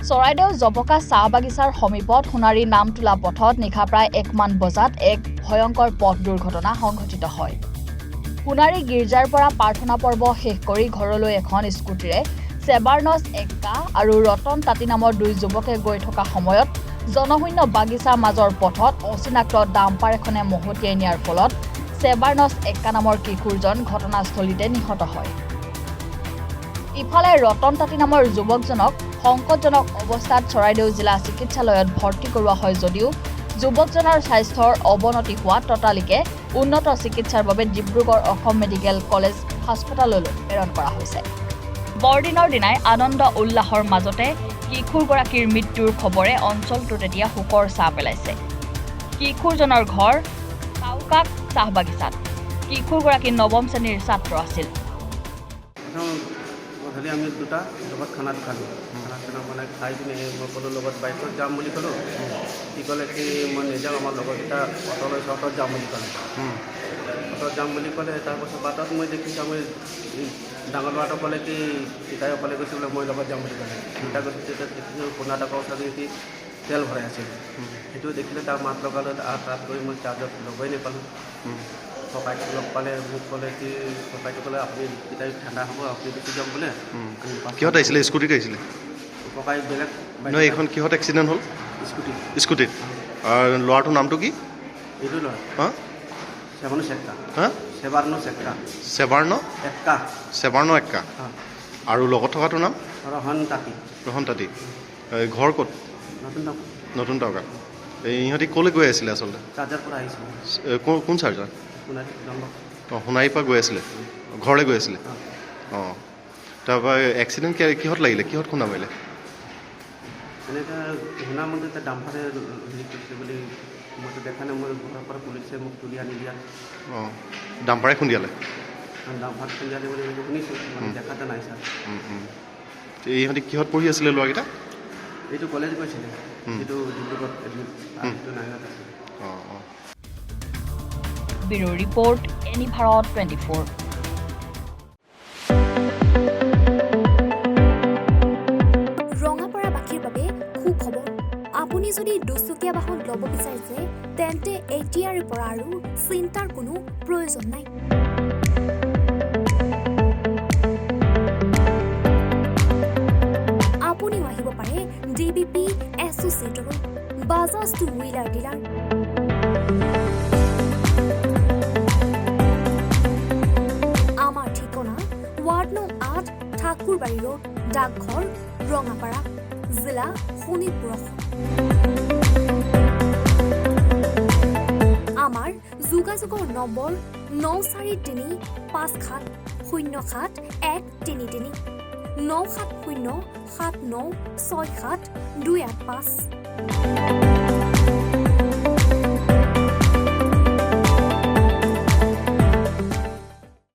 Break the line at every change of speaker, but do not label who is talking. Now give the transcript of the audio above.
চৰাইদেউ জবকা চাহ বাগিচাৰ সমীপত সোণাৰী নামতোলা পথত নিশা প্ৰায় 1 মান বজাত এক ভয়ংকৰ পথ দুৰ্ঘটনা সংঘটিত হয়। সোণাৰী গীৰ্জাৰ পৰা প্ৰাৰ্থনা পৰ্ব শেষ কৰি ঘৰলৈ এখন স্কুটিৰে সেবাৰ্নছ এক্কা আৰু ৰতন তাঁতী নামৰ 2 যুৱকে গৈ থকা সময়ত জনশূন্য বাগিচাৰ মাজৰ পথত অচিনাক্ত ডাম্পাৰ এখনে মহতিয়াই নিয়াৰ ফলত সেবাৰ্নছ এক্কা নামৰ কিশোৰজন ঘটনাস্থলীতে নিহত হয়। ইফালে ৰতন তাঁতী নামৰ যুৱকজনক সংকটজনক অৱস্থাত চৰাইদেউ জিলা চিকিৎসালয়ত ভৰ্তি কৰোৱা হয় যদিও যুৱকজনৰ স্বাস্থ্যৰ অৱনতি হোৱা ততালিকে উন্নত চিকিৎসাৰ বাবে ডিব্ৰুগড় অসম মেডিকেল কলেজ হাস্পতাললৈ প্ৰেৰণ কৰা হৈছে। বৰদিনৰ দিনাই আনন্দ উল্লাহৰ মাজতে কিশোৰগৰাকীৰ মৃত্যুৰ খবৰে অঞ্চলটোত এতিয়া শোকৰ ছাঁ পেলাইছে। কিশোৰজনৰ ঘৰ কাউকাক চাহ বাগিচাত। কিশোৰগৰাকী 9ম শ্ৰেণীৰ ছাত্ৰ আছিল।
গধূলি আমি দুটা লগত খানা খালোঁ। খানা মানে খাই পিনে মই ক'লোঁ লগত বাইকত যাম বুলি ক'লোঁ। কি ক'লে কি মই নেযাওঁ, আমাৰ লগৰকেইটা অট'লৈ অট'ত যাম বুলি ক'লে। অট'ত যাম বুলি ক'লে। তাৰপাছত বাটত মই দেখিছোঁ আমি ডাঙৰ ল'ৰাটো ক'লে কি পিতাই অকলে গৈছে বোলে, মই লগত যাম বুলি ক'লে। পিতা গৈছে তেতিয়া দেখিছোঁ পোনা টকা ওচৰত কি তেল ভৰাই আছিল। সেইটো দেখিলে তাৰ মাত লগালোঁ। তাত গৈ মই চাৰ্জত ল'বই নাপালোঁ। ককাইটোক লগ পালে মোক ক'লে কি ককাইটো ক'লে আপুনি পিতাই ঠাণ্ডা হ'ব, আপুনি গুচি যাম বোলে।
কিহত আহিছিলে? স্কুটিত আহিছিলে?
ককাই বেলেগ
নহয়, এইখন কিহত এক্সিডেণ্ট হ'ল? স্কুটিত। আৰু ল'ৰাটোৰ নামটো কি?
এইটো ল'ৰা
হা?
সেবাৰ্নছ এক্কা।
হা?
সেবাৰ্নছ এক্কা।
সেবাৰ্ণ এক্কা। আৰু লগত থকাটোৰ নাম?
ৰহন তাঁতী।
ঘৰ ক'ত?
নতুন
টাউকা। ইহঁতি ক'লৈ গৈ আছিলে আচলতে?
চাৰ্জাৰ পৰা আহিছিলে।
কোন চাৰ্জাৰ? সোণাৰীৰ পৰা গৈ আছিলে, ঘৰলৈ গৈ আছিলে। অঁ, তাৰপৰা এক্সিডেণ্ট কিহত লাগিলে? কিহত খুন্দা মাৰিলে?
এনেকৈ শুনা মতে এতিয়া ডাম্পাৰে হেৰি কৰিছে বুলি মইতো দেখা নাই। মই ঘৰৰ পৰা পুলিচে মোক তুলি আনি দিয়াত।
অঁ, ডাম্পাৰে খুন্দিয়ালে?
ডাম্পাৰ খুন্দিয়ালে বুলি শুনিছোঁ, মানে দেখাতে নাই ছাৰ।
ইহঁতি কিহত পঢ়ি আছিলে ল'ৰাকেইটা?
এইটো কলেজ গৈছিলে, যিটো ডিব্ৰুগড়ত নাইনত আছে।
অঁ অঁ।
Bureau report, any Bharat 24।
ৰঙাপাৰাবাসীৰ বাবে সুখবৰ। আপুনি যদি দুচকীয়া বাহন ল'ব বিচাৰিছে তেন্তে এতিয়াৰে পৰা আৰু চিন্তাৰ কোনো প্ৰয়োজন নাই। আপুনিও আহিব পাৰে DBP এছ'চিয়েটৰ বাজাজ টু হুইলাৰ ডিলাৰ। আমাৰ ঠিকনা ৱাৰ্ড নং 8, ঠাকুৰবাৰী ৰোড, ডাকঘৰ, ৰঙাপাৰা, জিলা শোণিতপুৰ। আমাৰ যোগাযোগৰ নম্বৰ 9435707133 9707967285285।